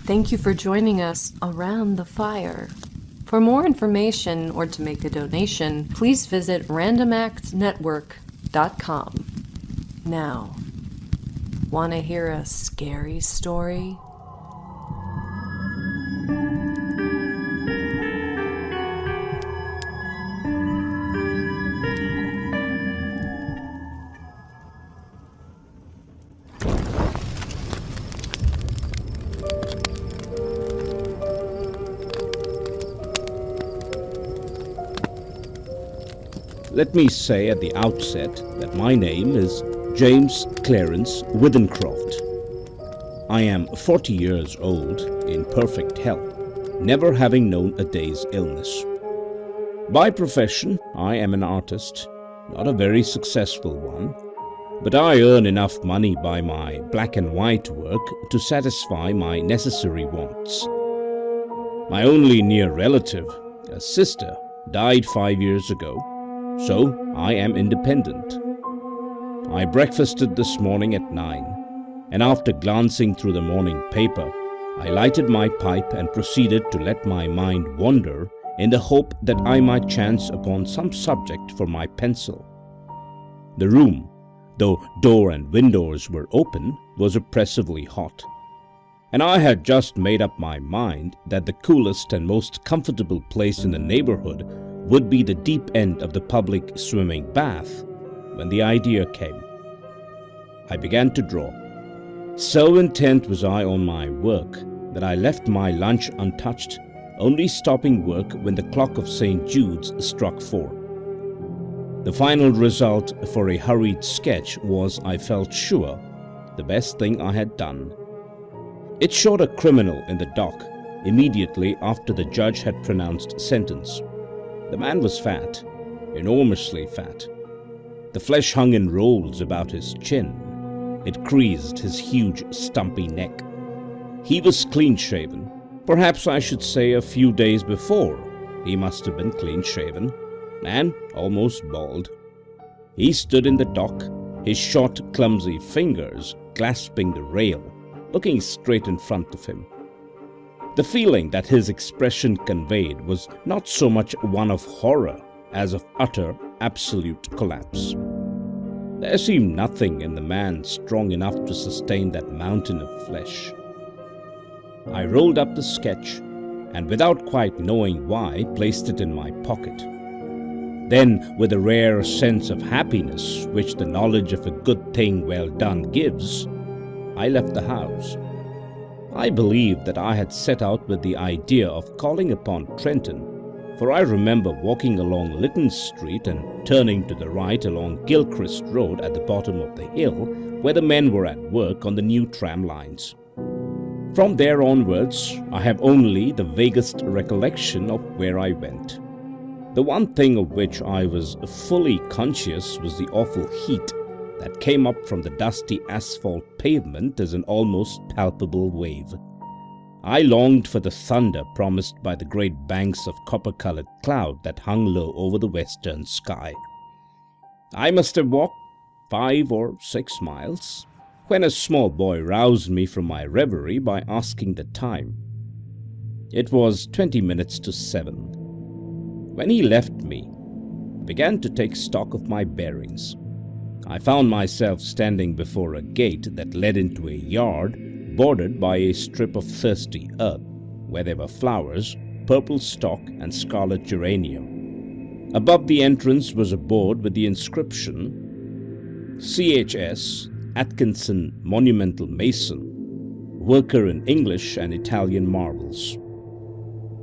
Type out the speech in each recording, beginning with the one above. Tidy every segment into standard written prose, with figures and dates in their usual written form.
Thank you for joining us around the fire. For more information or to make a donation, please visit randomactsnetwork.com. Now, want to hear a scary story? Let me say at the outset that my name is James Clarence Withencroft. I am 40 years old, in perfect health, never having known a day's illness. By profession, I am an artist, not a very successful one, but I earn enough money by my black and white work to satisfy my necessary wants. My only near relative, a sister, died 5 years ago. So, I am independent. I breakfasted this morning at 9, and after glancing through the morning paper, I lighted my pipe and proceeded to let my mind wander in the hope that I might chance upon some subject for my pencil. The room, though door and windows were open, was oppressively hot, and I had just made up my mind that the coolest and most comfortable place in the neighborhood would be the deep end of the public swimming bath, when the idea came. I began to draw. So intent was I on my work that I left my lunch untouched, only stopping work when the clock of St. Jude's struck 4. The final result for a hurried sketch was, I felt sure, the best thing I had done. It showed a criminal in the dock immediately after the judge had pronounced sentence. The man was fat, enormously fat. The flesh hung in rolls about his chin. It creased his huge, stumpy neck. He was clean-shaven. Perhaps I should say a few days before he must have been clean-shaven, and almost bald. He stood in the dock, his short, clumsy fingers clasping the rail, looking straight in front of him. The feeling that his expression conveyed was not so much one of horror as of utter, absolute collapse. There seemed nothing in the man strong enough to sustain that mountain of flesh. I rolled up the sketch and, without quite knowing why, placed it in my pocket. Then, with a rare sense of happiness which the knowledge of a good thing well done gives, I left the house. I believe that I had set out with the idea of calling upon Trenton, for I remember walking along Lytton Street and turning to the right along Gilchrist Road at the bottom of the hill where the men were at work on the new tram lines. From there onwards, I have only the vaguest recollection of where I went. The one thing of which I was fully conscious was the awful heat that came up from the dusty asphalt pavement as an almost palpable wave. I longed for the thunder promised by the great banks of copper-colored cloud that hung low over the western sky. I must have walked 5 or 6 miles when a small boy roused me from my reverie by asking the time. It was 20 minutes to 7. When he left me, I began to take stock of my bearings. I found myself standing before a gate that led into a yard bordered by a strip of thirsty earth, where there were flowers, purple stock and scarlet geranium. Above the entrance was a board with the inscription, CHS, Atkinson, Monumental Mason, worker in English and Italian marbles.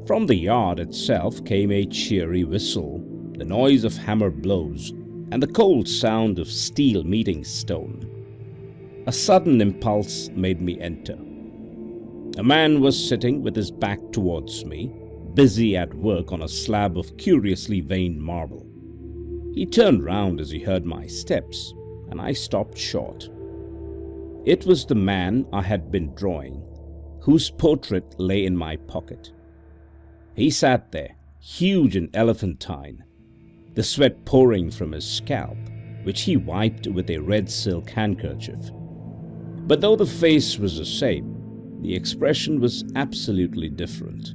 From the yard itself came a cheery whistle, the noise of hammer blows, and the cold sound of steel meeting stone. A sudden impulse made me enter. A man was sitting with his back towards me, busy at work on a slab of curiously veined marble. He turned round as he heard my steps, and I stopped short. It was the man I had been drawing, whose portrait lay in my pocket. He sat there, huge and elephantine, the sweat pouring from his scalp, which he wiped with a red silk handkerchief. But though the face was the same, the expression was absolutely different.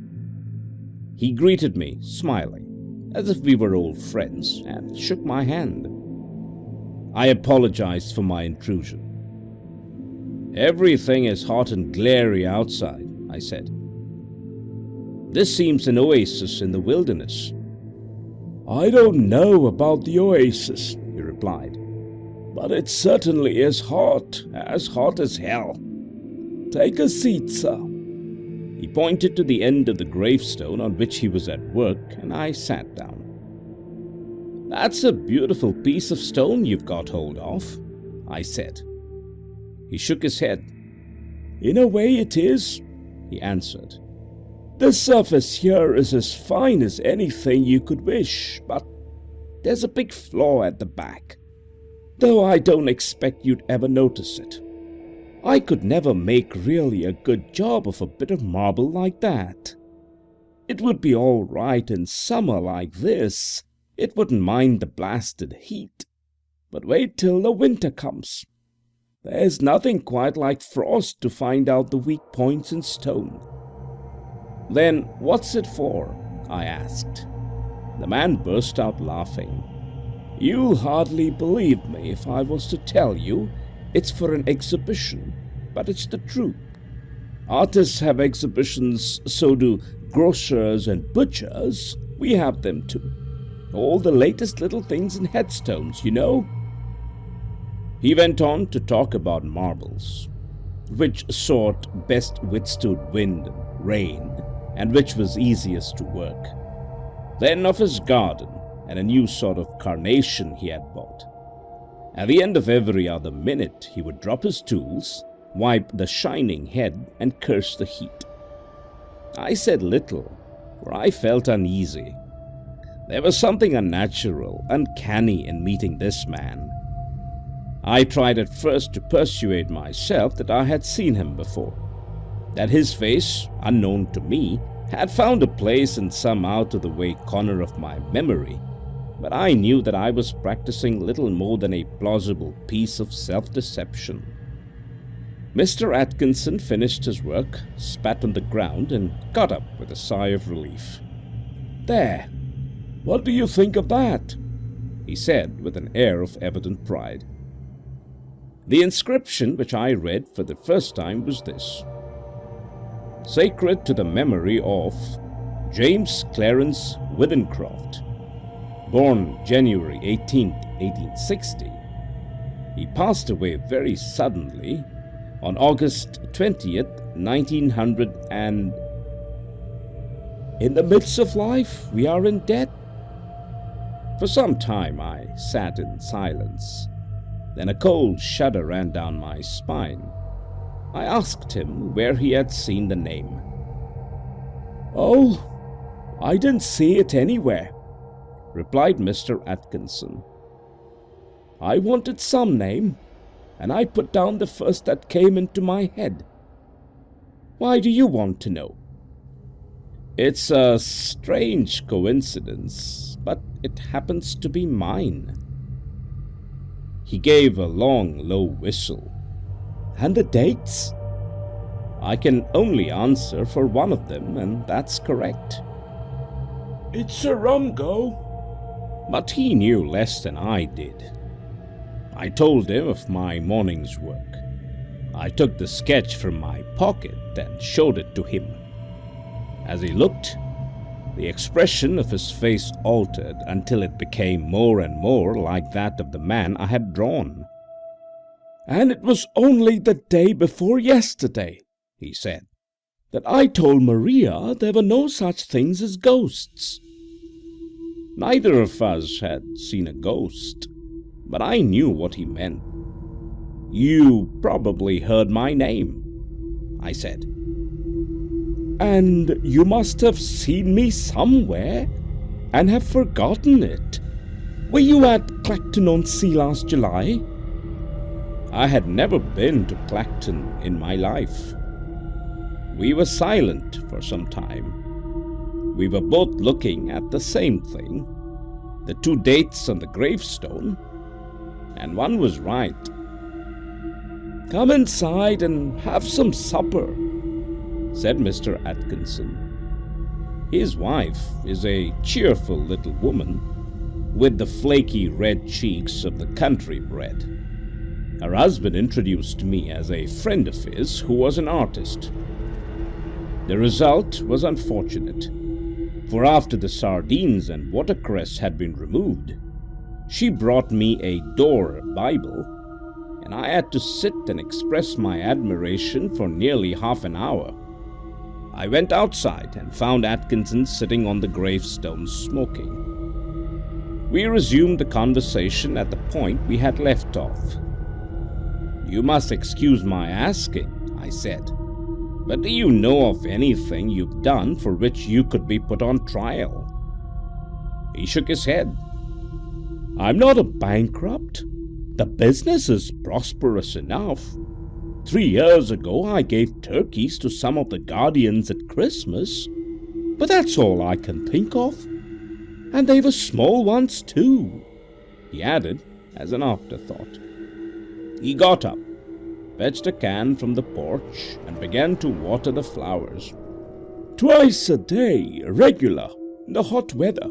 He greeted me, smiling, as if we were old friends, and shook my hand. I apologized for my intrusion. "Everything is hot and glary outside," I said. "This seems an oasis in the wilderness." "I don't know about the oasis," he replied, "but it certainly is hot as hell. Take a seat, sir." He pointed to the end of the gravestone on which he was at work, and I sat down. "That's a beautiful piece of stone you've got hold of," I said. He shook his head. "In a way it is," he answered. "The surface here is as fine as anything you could wish, but there's a big flaw at the back, though I don't expect you'd ever notice it. I could never make really a good job of a bit of marble like that. It would be all right in summer like this. It wouldn't mind the blasted heat. But wait till the winter comes. There's nothing quite like frost to find out the weak points in stone." "Then what's it for?" I asked. The man burst out laughing. "You'll hardly believe me if I was to tell you it's for an exhibition, but it's the truth. Artists have exhibitions, so do grocers and butchers. We have them too. All the latest little things in headstones, you know." He went on to talk about marbles, which sort best withstood wind and rain, and which was easiest to work. Then of his garden and a new sort of carnation he had bought. At the end of every other minute, he would drop his tools, wipe the shining head, and curse the heat. I said little, for I felt uneasy. There was something unnatural, uncanny in meeting this man. I tried at first to persuade myself that I had seen him before, that his face, unknown to me, had found a place in some out-of-the-way corner of my memory, but I knew that I was practicing little more than a plausible piece of self-deception. Mr. Atkinson finished his work, spat on the ground, and got up with a sigh of relief. "There, what do you think of that?" he said with an air of evident pride. The inscription which I read for the first time was this: "Sacred to the memory of James Clarence Withencroft, born January 18th, 1860. He passed away very suddenly on August 20th, 1900 and... In the midst of life, we are in debt." For some time I sat in silence. Then a cold shudder ran down my spine. I asked him where he had seen the name. "Oh, I didn't see it anywhere," replied Mr. Atkinson. "I wanted some name, and I put down the first that came into my head. Why do you want to know?" "It's a strange coincidence, but it happens to be mine." He gave a long, low whistle. "And the dates?" "I can only answer for one of them, and that's correct." "It's a rum go." But he knew less than I did. I told him of my morning's work. I took the sketch from my pocket and showed it to him. As he looked, the expression of his face altered until it became more and more like that of the man I had drawn. "And it was only the day before yesterday," he said, "that I told Maria there were no such things as ghosts." Neither of us had seen a ghost, but I knew what he meant. "You probably heard my name," I said. "And you must have seen me somewhere and have forgotten it. Were you at Clacton-on-Sea last July?" I had never been to Clacton in my life. We were silent for some time. We were both looking at the same thing, the two dates on the gravestone, and one was right. "Come inside and have some supper," said Mr. Atkinson. His wife is a cheerful little woman, with the flaky red cheeks of the country bred. Her husband introduced me as a friend of his who was an artist. The result was unfortunate, for after the sardines and watercress had been removed, she brought me a Dore Bible, and I had to sit and express my admiration for nearly half an hour. I went outside and found Atkinson sitting on the gravestone smoking. We resumed the conversation at the point we had left off. "You must excuse my asking," I said, "but do you know of anything you've done for which you could be put on trial?" He shook his head. "I'm not a bankrupt. The business is prosperous enough. 3 years ago I gave turkeys to some of the guardians at Christmas, but that's all I can think of. And they were small ones too," he added as an afterthought. He got up, fetched a can from the porch, and began to water the flowers. "Twice a day, regular, in the hot weather,"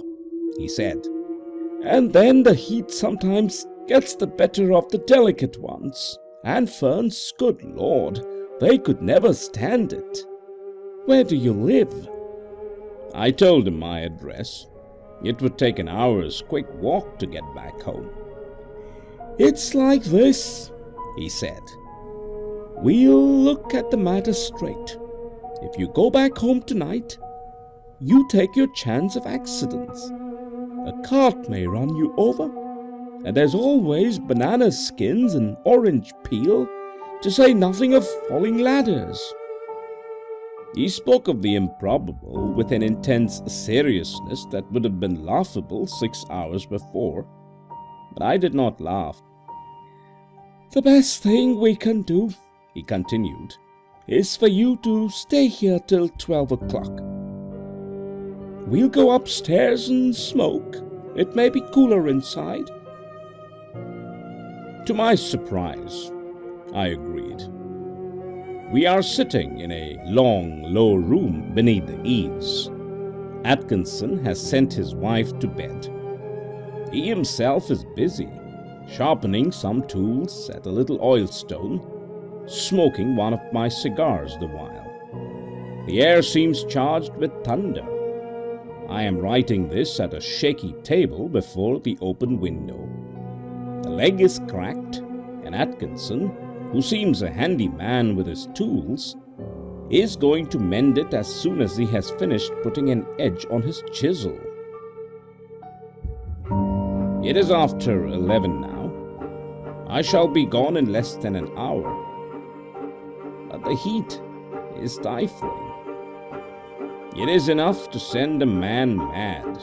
he said. "And then the heat sometimes gets the better of the delicate ones. And ferns, good Lord, they could never stand it. Where do you live?" I told him my address. It would take an hour's quick walk to get back home. "It's like this," he said. "We'll look at the matter straight. If you go back home tonight, you take your chance of accidents. A cart may run you over, and there's always banana skins and orange peel, to say nothing of falling ladders." He spoke of the improbable with an intense seriousness that would have been laughable 6 hours before, but I did not laugh. "The best thing we can do," he continued, "is for you to stay here till 12 o'clock. We'll go upstairs and smoke. It may be cooler inside." To my surprise, I agreed. We are sitting in a long, low room beneath the eaves. Atkinson has sent his wife to bed. He himself is busy, sharpening some tools at a little oilstone, smoking one of my cigars the while. The air seems charged with thunder. I am writing this at a shaky table before the open window. The leg is cracked, and Atkinson, who seems a handy man with his tools, is going to mend it as soon as he has finished putting an edge on his chisel. It is after 11 now. I shall be gone in less than an hour. But the heat is stifling. It is enough to send a man mad.